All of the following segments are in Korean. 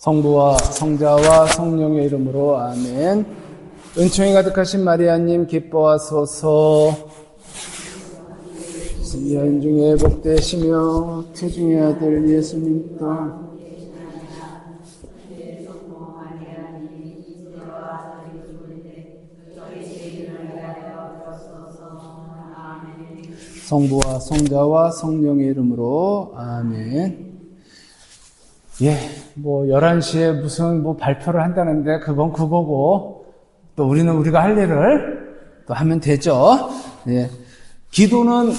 성부와 성자와 성령의 이름으로 아멘. 은총이 가득하신 마리아님 기뻐하소서. 여인 중에 복되시며 태중의 아들 예수님도 성부와 성자와 성령의 이름으로 아멘. 11시에 무슨 발표를 한다는데 그건 그거고 또 우리는 우리가 할 일을 또 하면 되죠. 기도는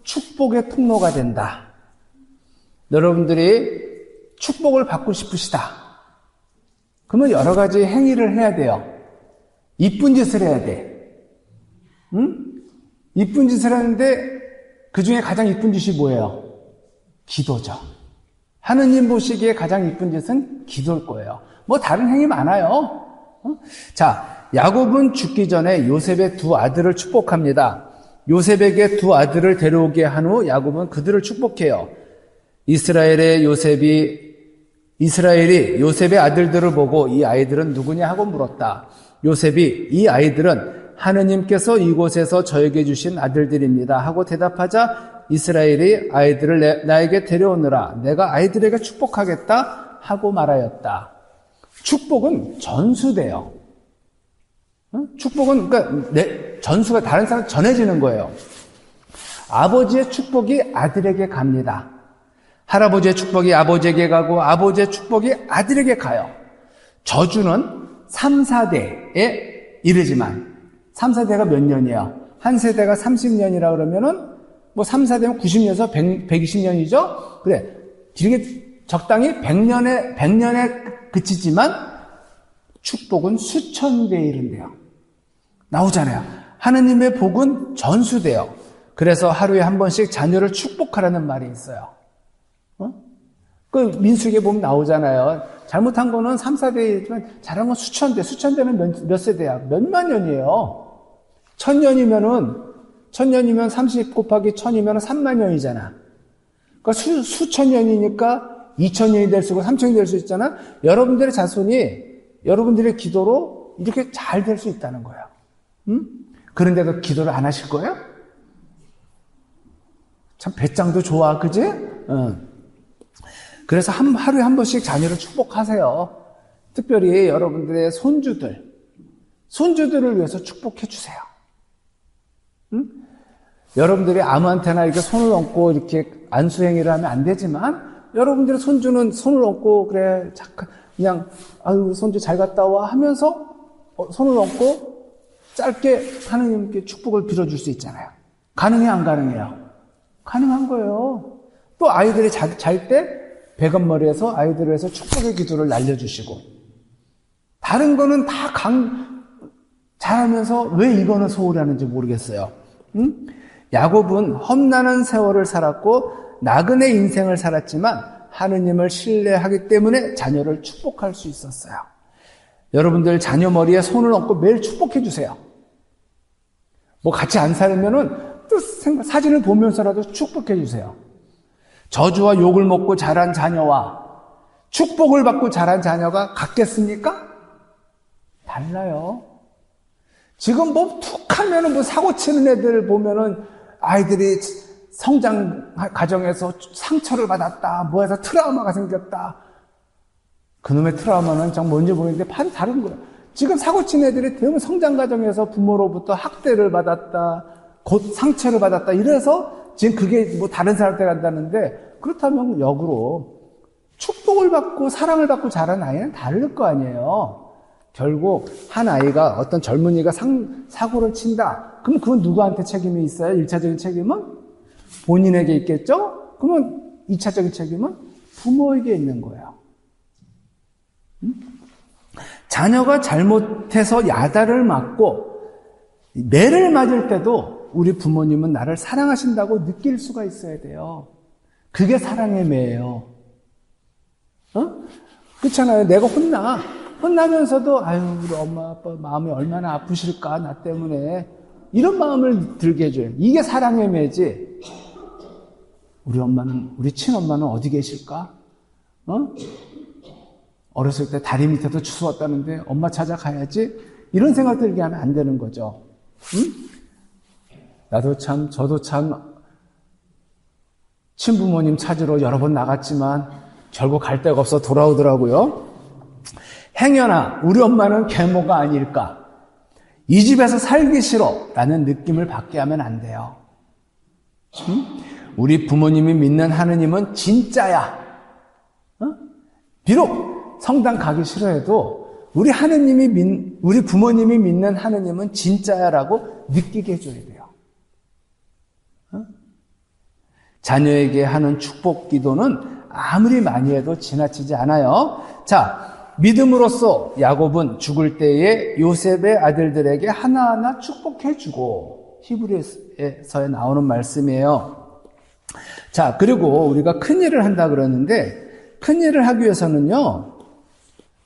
축복의 통로가 된다. 여러분들이 축복을 받고 싶으시다. 그러면 여러 가지 행위를 해야 돼요. 이쁜 짓을 해야 돼. 이쁜 짓을 하는데 그 중에 가장 이쁜 짓이 뭐예요? 기도죠. 하느님 보시기에 가장 이쁜 짓은 기도일 거예요. 다른 행위 많아요. 자, 야곱은 죽기 전에 요셉의 두 아들을 축복합니다. 요셉에게 두 아들을 데려오게 한 후 야곱은 그들을 축복해요. 이스라엘이 요셉의 아들들을 보고 이 아이들은 누구냐 하고 물었다. 요셉이 이 아이들은 하느님께서 이곳에서 저에게 주신 아들들입니다 하고 대답하자 이스라엘이 아이들을 나에게 데려오느라 내가 아이들에게 축복하겠다 하고 말하였다. 축복은 전수돼요. 축복은 전수가 다른 사람 전해지는 거예요. 아버지의 축복이 아들에게 갑니다. 할아버지의 축복이 아버지에게 가고 아버지의 축복이 아들에게 가요. 저주는 3, 4대에 이르지만 3, 4대가 몇 년이에요? 한 세대가 30년이라 그러면은 3, 4대면 90년에서 120년이죠? 그래. 이렇게 적당히 100년에 그치지만 축복은 수천 배에 이른대요. 나오잖아요. 하느님의 복은 전수돼요. 그래서 하루에 한 번씩 자녀를 축복하라는 말이 있어요. 그 민수기에 보면 나오잖아요. 잘못한 거는 3, 4대이지만 잘한 건 수천 대는 몇 세대야? 몇만 년이에요. 1000년이면 30 곱하기 1000이면 3만 년이잖아. 그러니까 수천 년이니까 2000년이 될 수 있고 3000년이 될 수 있잖아. 여러분들의 자손이 여러분들의 기도로 이렇게 잘 될 수 있다는 거예요. 그런데도 기도를 안 하실 거예요? 참 배짱도 좋아, 그지? 그래서 하루에 한 번씩 자녀를 축복하세요. 특별히 여러분들의 손주들을 위해서 축복해 주세요. 여러분들이 아무한테나 이렇게 손을 얹고 이렇게 안수행위를 하면 안 되지만 여러분들의 손주는 손을 얹고 그래 그냥 아유 손주 잘 갔다 와 하면서 손을 얹고 짧게 하느님께 축복을 빌어줄 수 있잖아요. 가능해 안 가능해요? 가능한 거예요. 또 아이들이 잘 때 백언머리에서 아이들을 위해서 축복의 기도를 날려주시고 다른 거는 다 잘하면서 왜 이거는 소홀히 하는지 모르겠어요. 야곱은 험난한 세월을 살았고 나그네 인생을 살았지만 하느님을 신뢰하기 때문에 자녀를 축복할 수 있었어요. 여러분들 자녀 머리에 손을 얹고 매일 축복해 주세요. 같이 안 살면은 또 사진을 보면서라도 축복해 주세요. 저주와 욕을 먹고 자란 자녀와 축복을 받고 자란 자녀가 같겠습니까? 달라요. 지금 툭 하면은 사고 치는 애들 보면은 아이들이 성장 과정에서 상처를 받았다, 해서 트라우마가 생겼다. 그놈의 트라우마는 정 뭔지 모르겠는데 다른 거예요. 지금 사고 친 애들이 대부분 성장 과정에서 부모로부터 학대를 받았다, 곧 상처를 받았다, 이래서 지금 그게 다른 사람한테 간다는데 그렇다면 역으로 축복을 받고 사랑을 받고 자란 아이는 다를 거 아니에요. 결국 한 아이가 어떤 젊은이가 사고를 친다. 그럼 그건 누구한테 책임이 있어요? 1차적인 책임은 본인에게 있겠죠? 그러면 2차적인 책임은 부모에게 있는 거예요. 자녀가 잘못해서 야단을 맞고 매를 맞을 때도 우리 부모님은 나를 사랑하신다고 느낄 수가 있어야 돼요. 그게 사랑의 매예요. 그렇잖아요. 내가 혼나면서도 아유 우리 엄마 아빠 마음이 얼마나 아프실까 나 때문에 이런 마음을 들게 해줘요. 이게 사랑의 매지. 우리 친엄마는 어디 계실까? 어렸을 때 다리 밑에도 추웠다는데 엄마 찾아가야지. 이런 생각 들게 하면 안 되는 거죠. 응? 저도 참 친부모님 찾으러 여러 번 나갔지만 결국 갈 데가 없어 돌아오더라고요. 행여나 우리 엄마는 계모가 아닐까? 이 집에서 살기 싫어 라는 느낌을 받게 하면 안 돼요. 응? 우리 부모님이 믿는 하느님은 진짜야. 비록 성당 가기 싫어해도 우리 부모님이 믿는 하느님은 진짜야라고 느끼게 해줘야 돼요. 자녀에게 하는 축복 기도는 아무리 많이 해도 지나치지 않아요. 자, 믿음으로써 야곱은 죽을 때에 요셉의 아들들에게 하나하나 축복해주고, 히브리서에 나오는 말씀이에요. 자, 그리고 우리가 큰일을 한다 그러는데, 큰일을 하기 위해서는요,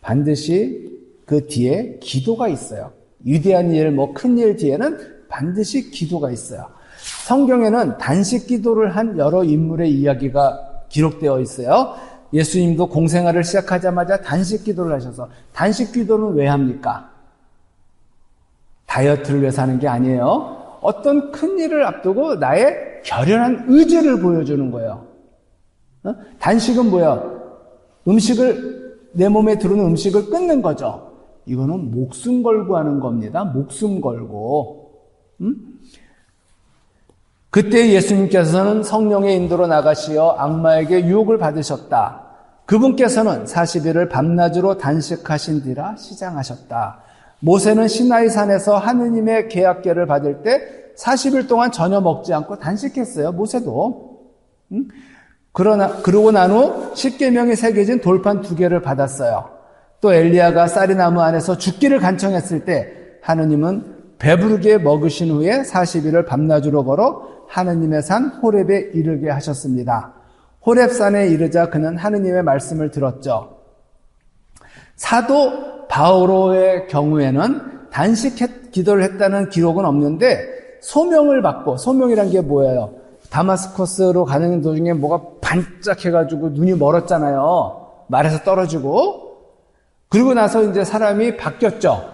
반드시 그 뒤에 기도가 있어요. 위대한 일, 큰일 뒤에는 반드시 기도가 있어요. 성경에는 단식 기도를 한 여러 인물의 이야기가 기록되어 있어요. 예수님도 공생활을 시작하자마자 단식 기도를 하셔서, 단식 기도는 왜 합니까? 다이어트를 위해서 하는 게 아니에요. 어떤 큰 일을 앞두고 나의 결연한 의지를 보여주는 거예요. 단식은 뭐야? 내 몸에 들어오는 음식을 끊는 거죠. 이거는 목숨 걸고 하는 겁니다. 목숨 걸고. 그때 예수님께서는 성령의 인도로 나가시어 악마에게 유혹을 받으셨다. 그분께서는 40일을 밤낮으로 단식하신 뒤라 시장하셨다. 모세는 시나이 산에서 하느님의 계약궤를 받을 때 40일 동안 전혀 먹지 않고 단식했어요. 모세도. 그러고 난 후 십계명이 새겨진 돌판 2개를 받았어요. 또 엘리야가 쌀이나무 안에서 죽기를 간청했을 때 하느님은 배부르게 먹으신 후에 40일을 밤낮으로 걸어 하느님의 산 호렙에 이르게 하셨습니다. 호렙산에 이르자 그는 하느님의 말씀을 들었죠. 사도 바오로의 경우에는 단식 기도를 했다는 기록은 없는데 소명을 받고, 소명이란 게 뭐예요? 다마스커스로 가는 도중에 뭐가 반짝해가지고 눈이 멀었잖아요. 말에서 떨어지고. 그리고 나서 이제 사람이 바뀌었죠.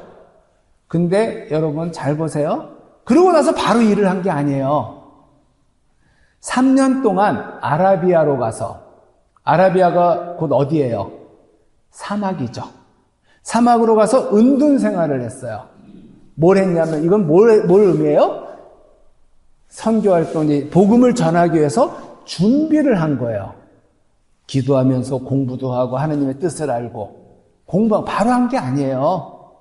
근데 여러분 잘 보세요. 그러고 나서 바로 일을 한 게 아니에요. 3년 동안 아라비아로 가서, 아라비아가 곧 어디예요? 사막이죠. 사막으로 가서 은둔 생활을 했어요. 뭘 했냐면, 이건 뭘 의미해요? 선교활동이, 복음을 전하기 위해서 준비를 한 거예요. 기도하면서 공부도 하고 하느님의 뜻을 알고 공부하고 바로 한 게 아니에요.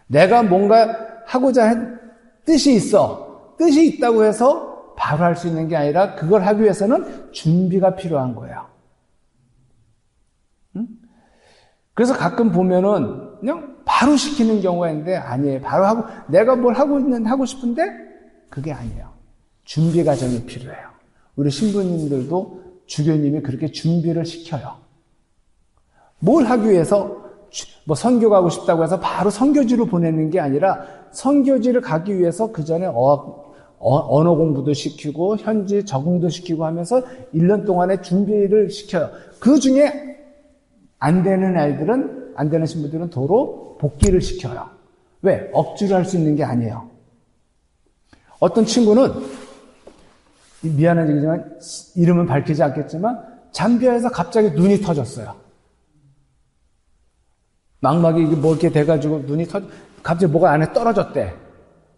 내가 뭔가 하고자 한 뜻이 있어. 뜻이 있다고 해서 바로 할 수 있는 게 아니라 그걸 하기 위해서는 준비가 필요한 거예요. 그래서 가끔 보면은 그냥 바로 시키는 경우가 있는데 아니에요. 바로 하고 내가 뭘 하고 싶은데 그게 아니에요. 준비 과정이 필요해요. 우리 신부님들도 주교님이 그렇게 준비를 시켜요. 뭘 하기 위해서 선교 가고 싶다고 해서 바로 선교지로 보내는 게 아니라 선교지를 가기 위해서 그 전에 언어 공부도 시키고 현지 적응도 시키고 하면서 1년 동안의 준비를 시켜요. 그 중에 안 되는 신부들은 도로 복귀를 시켜요. 왜? 억지로 할 수 있는 게 아니에요. 어떤 친구는 미안한 얘기지만 이름은 밝히지 않겠지만 잠비아에서 갑자기 눈이 터졌어요. 망막이 뭐 이렇게 돼가지고 갑자기 뭐가 안에 떨어졌대.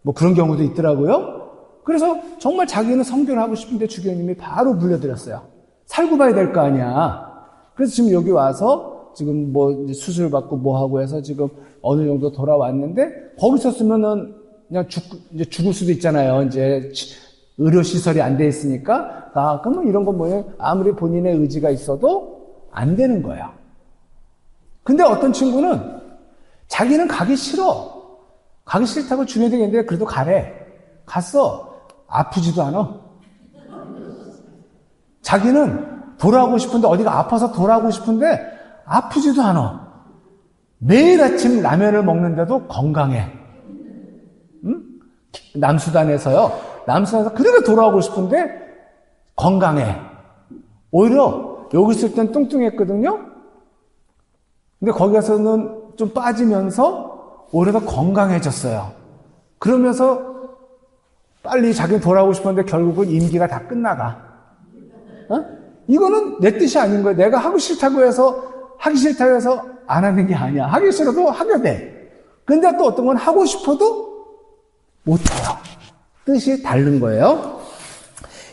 뭐 그런 경우도 있더라고요. 그래서 정말 자기는 선교를 하고 싶은데 주교님이 바로 불려드렸어요. 살고 봐야 될 거 아니야. 그래서 지금 여기 와서 지금 뭐 수술 받고 뭐 하고 해서 지금 어느 정도 돌아왔는데 거기 있었으면은 그냥 죽을 수도 있잖아요. 이제 의료시설이 안 돼 있으니까. 그러면 이런 건 뭐예요? 아무리 본인의 의지가 있어도 안 되는 거예요. 근데 어떤 친구는 자기는 가기 싫어. 가기 싫다고 주변에 얘기했는데 그래도 가래. 갔어. 아프지도 않아. 자기는 돌아오고 싶은데 어디가 아파서 돌아오고 싶은데 아프지도 않아. 매일 아침 라면을 먹는데도 건강해. 응? 남수단에서 그렇게 돌아오고 싶은데 건강해. 오히려 여기 있을 땐 뚱뚱했거든요. 근데 거기 가서는 좀 빠지면서 오히려 더 건강해졌어요. 그러면서 빨리 자기는 돌아오고 싶었는데 결국은 임기가 다 끝나가. 이거는 내 뜻이 아닌 거예요. 내가 하기 싫다고 해서 안 하는 게 아니야. 하기 싫어도 하게 돼. 근데 또 어떤 건 하고 싶어도 못해요. 뜻이 다른 거예요.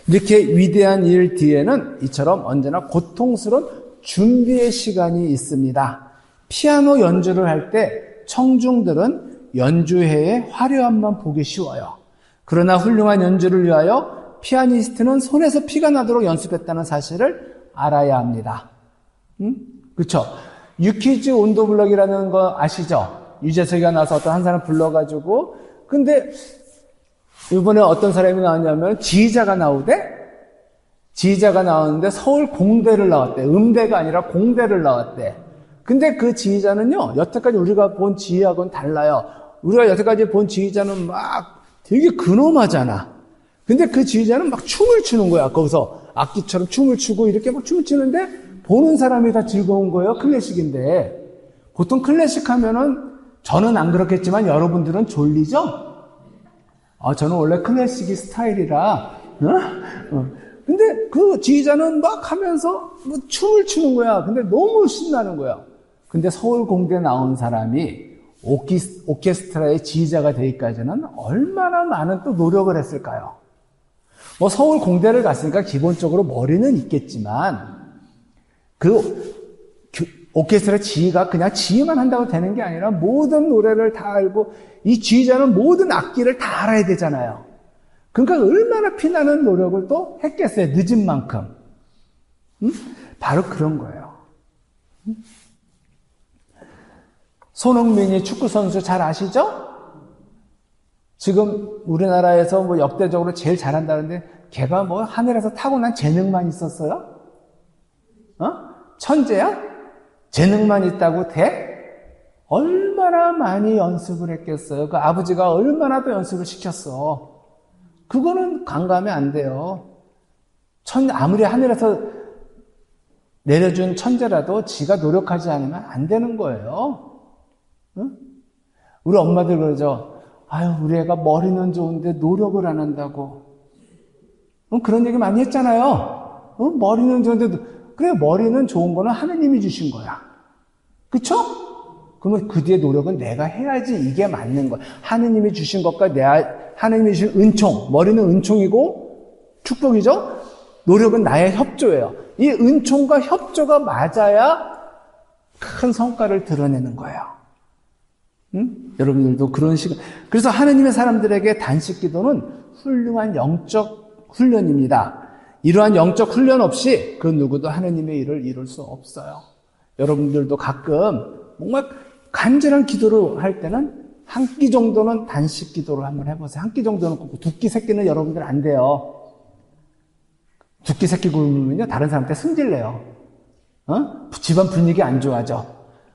이렇게 위대한 일 뒤에는 이처럼 언제나 고통스러운 준비의 시간이 있습니다. 피아노 연주를 할 때 청중들은 연주회의 화려함만 보기 쉬워요. 그러나 훌륭한 연주를 위하여 피아니스트는 손에서 피가 나도록 연습했다는 사실을 알아야 합니다. 그렇죠? 유키즈 온도블럭이라는 거 아시죠? 유재석이가 나와서 어떤 한 사람 불러가지고 근데 이번에 어떤 사람이 나왔냐면 지휘자가 나오는데 서울 공대를 나왔대. 음대가 아니라 공대를 나왔대. 근데 그 지휘자는요, 여태까지 우리가 본 지휘하고는 달라요. 우리가 여태까지 본 지휘자는 막 되게 근엄하잖아. 근데 그 지휘자는 막 춤을 추는 거야. 거기서 악기처럼 춤을 추고 이렇게 막 춤을 추는데 보는 사람이 다 즐거운 거예요. 클래식인데. 보통 클래식 하면은 저는 안 그렇겠지만 여러분들은 졸리죠? 저는 원래 클래식이 스타일이라. 근데 그 지휘자는 막 하면서 뭐 춤을 추는 거야. 근데 너무 신나는 거야. 근데 서울공대 나온 사람이 오케스트라의 지휘자가 되기까지는 얼마나 많은 또 노력을 했을까요? 뭐 서울공대를 갔으니까 기본적으로 머리는 있겠지만 그 오케스트라 지휘가 그냥 지휘만 한다고 되는 게 아니라 모든 노래를 다 알고 이 지휘자는 모든 악기를 다 알아야 되잖아요. 그러니까 얼마나 피나는 노력을 또 했겠어요. 늦은 만큼. 바로 그런 거예요. 손흥민이 축구선수 잘 아시죠? 지금 우리나라에서 뭐 역대적으로 제일 잘한다는데 걔가 뭐 하늘에서 타고난 재능만 있었어요? 천재야? 재능만 있다고 돼? 얼마나 많이 연습을 했겠어요. 그 아버지가 얼마나 더 연습을 시켰어. 그거는 간과하면 안 돼요. 아무리 하늘에서 내려준 천재라도 지가 노력하지 않으면 안 되는 거예요. 응? 우리 엄마들 그러죠. 아유, 우리 애가 머리는 좋은데 노력을 안 한다고. 그런 얘기 많이 했잖아요. 머리는 좋은데, 그래, 머리는 좋은 거는 하느님이 주신 거야. 그쵸? 그러면 그 뒤에 노력은 내가 해야지 이게 맞는 거야. 하느님이 주신 것과 하느님이 주신 은총, 머리는 은총이고 축복이죠? 노력은 나의 협조예요. 이 은총과 협조가 맞아야 큰 성과를 드러내는 거예요. 여러분들도 그런 시간. 그래서 하느님의 사람들에게 단식 기도는 훌륭한 영적 훈련입니다. 이러한 영적 훈련 없이 그 누구도 하느님의 일을 이룰 수 없어요. 여러분들도 가끔 정말 간절한 기도를 할 때는 한 끼 정도는 단식 기도를 한번 해보세요. 한 끼 정도는 굶고 두 끼, 세 끼는 여러분들 안 돼요. 두 끼, 세 끼 굶으면요 다른 사람한테 승질내요. 집안 분위기 안 좋아져.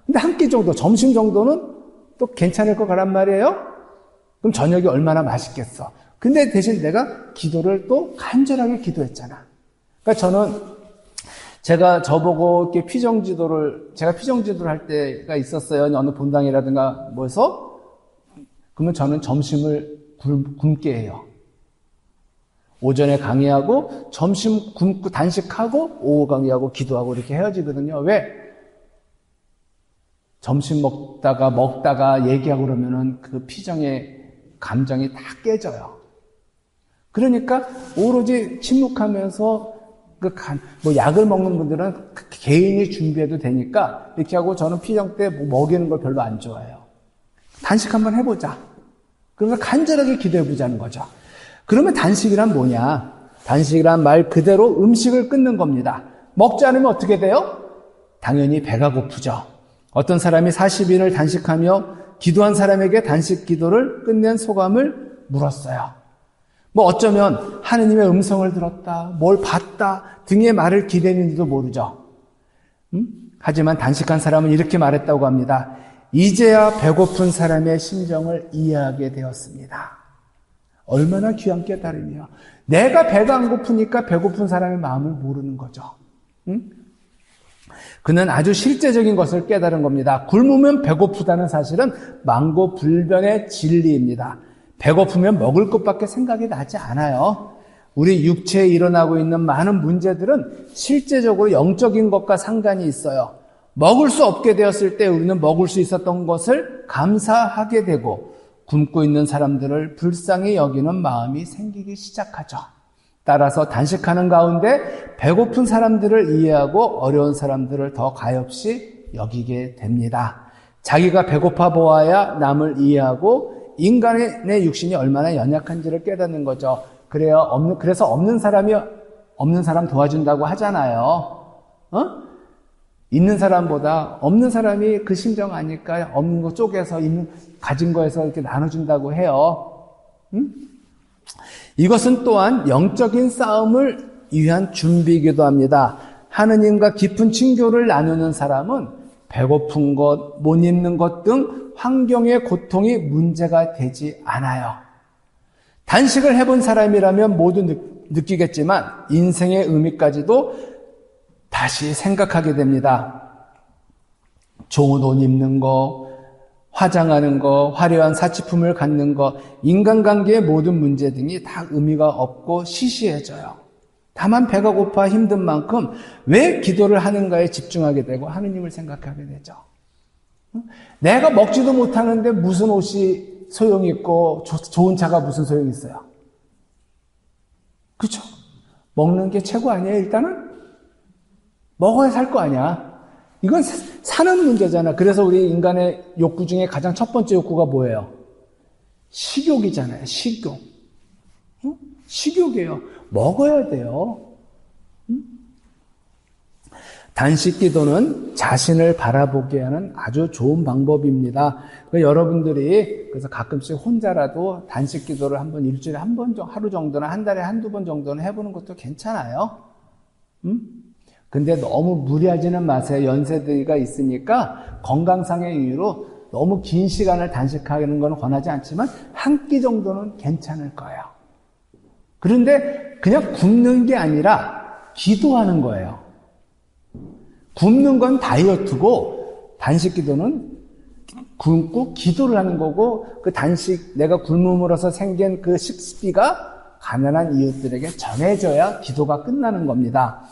근데 한 끼 정도, 점심 정도는 또 괜찮을 것 같란 말이에요. 그럼 저녁이 얼마나 맛있겠어. 근데 대신 내가 기도를 또 간절하게 기도했잖아. 그러니까 저는 제가 저보고 이렇게 제가 피정지도를 할 때가 있었어요. 어느 본당이라든가 뭐해서. 그러면 저는 점심을 굶게 해요. 오전에 강의하고, 점심 굶고 단식하고, 오후 강의하고, 기도하고 이렇게 헤어지거든요. 왜? 점심 먹다가 얘기하고 그러면은 그 피정의 감정이 다 깨져요. 그러니까 오로지 침묵하면서 뭐 약을 먹는 분들은 개인이 준비해도 되니까 이렇게 하고 저는 피정 때 먹이는 걸 별로 안 좋아해요. 단식 한번 해보자. 그러면서 간절하게 기도해보자는 거죠. 그러면 단식이란 뭐냐? 단식이란 말 그대로 음식을 끊는 겁니다. 먹지 않으면 어떻게 돼요? 당연히 배가 고프죠. 어떤 사람이 40일을 단식하며 기도한 사람에게 단식 기도를 끝낸 소감을 물었어요. 뭐 어쩌면 하느님의 음성을 들었다, 뭘 봤다 등의 말을 기대는지도 모르죠. 하지만 단식한 사람은 이렇게 말했다고 합니다. 이제야 배고픈 사람의 심정을 이해하게 되었습니다. 얼마나 귀한 깨달음이요. 내가 배가 안 고프니까 배고픈 사람의 마음을 모르는 거죠. 그는 아주 실제적인 것을 깨달은 겁니다. 굶으면 배고프다는 사실은 만고불변의 진리입니다. 배고프면 먹을 것밖에 생각이 나지 않아요. 우리 육체에 일어나고 있는 많은 문제들은 실제적으로 영적인 것과 상관이 있어요. 먹을 수 없게 되었을 때 우리는 먹을 수 있었던 것을 감사하게 되고 굶고 있는 사람들을 불쌍히 여기는 마음이 생기기 시작하죠. 따라서 단식하는 가운데 배고픈 사람들을 이해하고 어려운 사람들을 더 가엾이 여기게 됩니다. 자기가 배고파 보아야 남을 이해하고 인간의 육신이 얼마나 연약한지를 깨닫는 거죠. 그래서 없는 사람이 없는 사람 도와준다고 하잖아요. 있는 사람보다 없는 사람이 그 심정 아니까 없는 거 쪼개서 가진 거에서 이렇게 나눠준다고 해요. 이것은 또한 영적인 싸움을 위한 준비이기도 합니다. 하느님과 깊은 친교를 나누는 사람은 배고픈 것, 못 입는 것 등 환경의 고통이 문제가 되지 않아요. 단식을 해본 사람이라면 모두 느끼겠지만 인생의 의미까지도 다시 생각하게 됩니다. 좋은 옷 입는 거, 화장하는 거, 화려한 사치품을 갖는 거, 인간관계의 모든 문제 등이 다 의미가 없고 시시해져요. 다만 배가 고파 힘든 만큼 왜 기도를 하는가에 집중하게 되고 하느님을 생각하게 되죠. 내가 먹지도 못하는데 무슨 옷이 소용이 있고 좋은 차가 무슨 소용이 있어요? 그렇죠? 먹는 게 최고 아니에요, 일단은? 먹어야 살 거 아니야. 이건 사는 문제잖아. 그래서 우리 인간의 욕구 중에 가장 첫 번째 욕구가 뭐예요? 식욕이잖아요. 식욕. 식욕이에요. 먹어야 돼요. 단식 기도는 자신을 바라보게 하는 아주 좋은 방법입니다. 여러분들이 그래서 가끔씩 혼자라도 단식 기도를 한번 일주일에 한 번 정도, 하루 정도나 한 달에 한두 번 정도는 해보는 것도 괜찮아요. 근데 너무 무리하지는 마세요. 연세들이가 있으니까 건강상의 이유로 너무 긴 시간을 단식하는 건 권하지 않지만 한 끼 정도는 괜찮을 거예요. 그런데 그냥 굶는 게 아니라 기도하는 거예요. 굶는 건 다이어트고 단식 기도는 굶고 기도를 하는 거고 그 단식 내가 굶음으로써 생긴 그 식비가 가난한 이웃들에게 전해져야 기도가 끝나는 겁니다.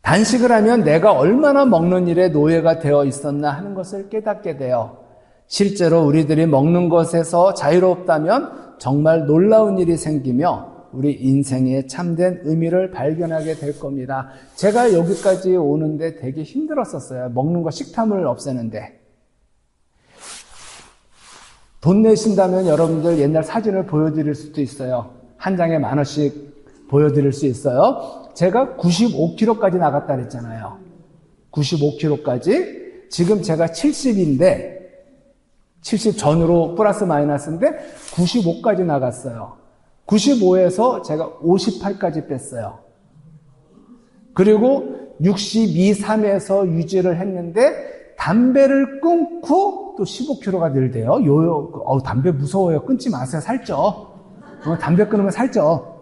단식을 하면 내가 얼마나 먹는 일에 노예가 되어 있었나 하는 것을 깨닫게 돼요. 실제로 우리들이 먹는 것에서 자유롭다면 정말 놀라운 일이 생기며 우리 인생의 참된 의미를 발견하게 될 겁니다. 제가 여기까지 오는데 되게 힘들었었어요. 먹는 거 식탐을 없애는데. 돈 내신다면 여러분들 옛날 사진을 보여드릴 수도 있어요. 한 장에 10,000원씩 보여드릴 수 있어요. 제가 95kg까지 나갔다 그랬잖아요. 95kg까지. 지금 제가 70인데 70 전으로 플러스 마이너스인데 95까지 나갔어요. 95에서 제가 58까지 뺐어요. 그리고 62, 3에서 유지를 했는데 담배를 끊고 또 15kg가 늘대요. 담배 무서워요. 끊지 마세요. 살쪄. 담배 끊으면 살쪄.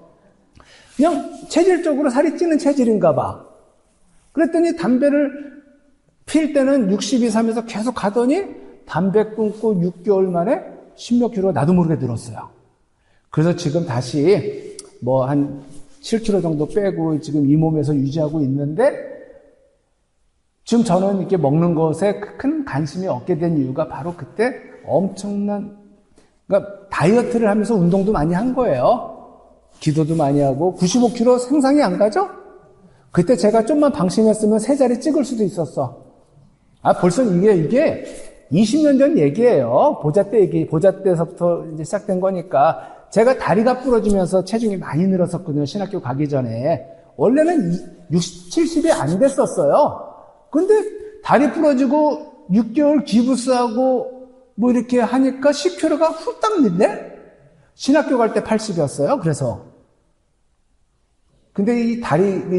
그냥 체질적으로 살이 찌는 체질인가 봐. 그랬더니 담배를 필 때는 62, 3에서 계속 가더니 담배 끊고 6개월 만에 10몇 킬로 나도 모르게 늘었어요. 그래서 지금 다시 한 7kg 정도 빼고 지금 이 몸에서 유지하고 있는데 지금 저는 이렇게 먹는 것에 큰 관심이 없게 된 이유가 바로 그때 엄청난 그러니까 다이어트를 하면서 운동도 많이 한 거예요. 기도도 많이 하고 95kg 상상이 안 가죠? 그때 제가 좀만 방심했으면 3자리 찍을 수도 있었어. 벌써 이게 20년 전 얘기예요. 보자 때서부터 이제 시작된 거니까. 제가 다리가 부러지면서 체중이 많이 늘었었거든요. 신학교 가기 전에. 원래는 70이 안 됐었어요. 근데 다리 부러지고 6개월 기부스하고 이렇게 하니까 10kg가 훌딱 늘네? 신학교 갈 때 80이었어요. 그래서. 근데 이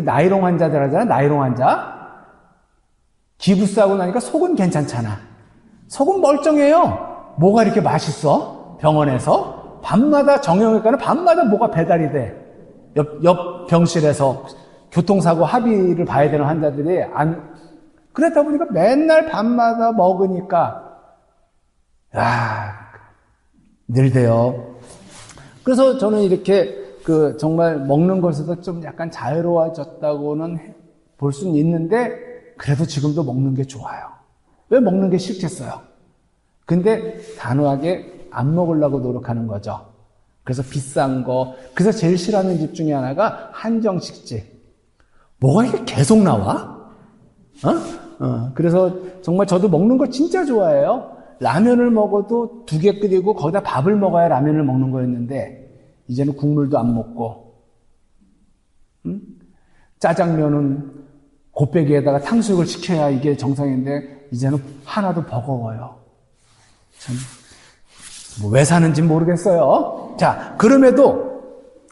나이롱 환자들 하잖아. 나이롱 환자. 기부스하고 나니까 속은 괜찮잖아. 속은 멀쩡해요. 뭐가 이렇게 맛있어? 병원에서. 밤마다 정형외과는 밤마다 뭐가 배달이 돼. 옆 병실에서 교통사고 합의를 봐야 되는 환자들이 그랬다 보니까 맨날 밤마다 먹으니까, 늘대요. 그래서 저는 이렇게 정말 먹는 것에서 좀 약간 자유로워졌다고는 볼 수는 있는데, 그래도 지금도 먹는 게 좋아요. 왜 먹는 게 싫겠어요? 근데 단호하게 안 먹으려고 노력하는 거죠. 그래서 비싼 거, 그래서 제일 싫어하는 집 중에 하나가 한정식집. 뭐가 이게 계속 나와? 그래서 정말 저도 먹는 거 진짜 좋아해요. 라면을 먹어도 2개 끓이고 거기다 밥을 먹어야 라면을 먹는 거였는데 이제는 국물도 안 먹고, 짜장면은 곱빼기에다가 탕수육을 시켜야 이게 정상인데 이제는 하나도 버거워요. 참, 왜 사는지 모르겠어요. 자, 그럼에도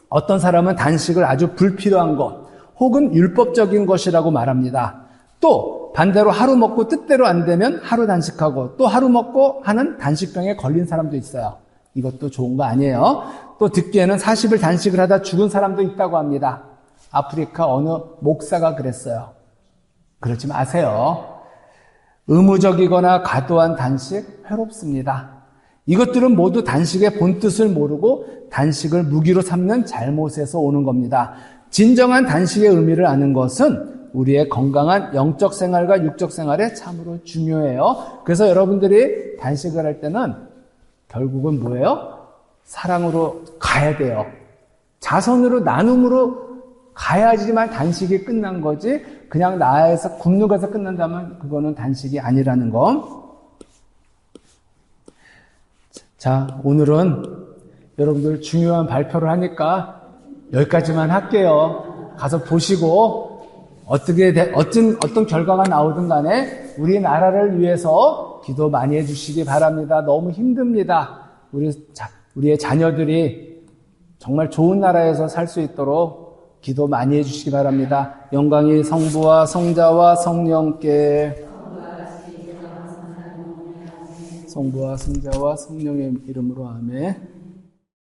어떤 사람은 단식을 아주 불필요한 것 혹은 율법적인 것이라고 말합니다. 또 반대로 하루 먹고 뜻대로 안 되면 하루 단식하고 또 하루 먹고 하는 단식병에 걸린 사람도 있어요. 이것도 좋은 거 아니에요. 또 듣기에는 40일 단식을 하다 죽은 사람도 있다고 합니다. 아프리카 어느 목사가 그랬어요. 그러지 마세요. 의무적이거나 과도한 단식 괴롭습니다. 이것들은 모두 단식의 본뜻을 모르고 단식을 무기로 삼는 잘못에서 오는 겁니다. 진정한 단식의 의미를 아는 것은 우리의 건강한 영적 생활과 육적 생활에 참으로 중요해요. 그래서 여러분들이 단식을 할 때는 결국은 뭐예요? 사랑으로 가야 돼요. 자선으로, 나눔으로 가야지만 단식이 끝난 거지, 그냥 나에서 굶는 것에서 끝난다면 그거는 단식이 아니라는 거. 자, 오늘은 여러분들 중요한 발표를 하니까 여기까지만 할게요. 가서 보시고 어떤 결과가 나오든 간에 우리나라를 위해서 기도 많이 해주시기 바랍니다. 너무 힘듭니다. 우리의 자녀들이 정말 좋은 나라에서 살 수 있도록 기도 많이 해주시기 바랍니다. 영광이 성부와 성자와 성령께, 성부와 성자와 성령의 이름으로 아멘.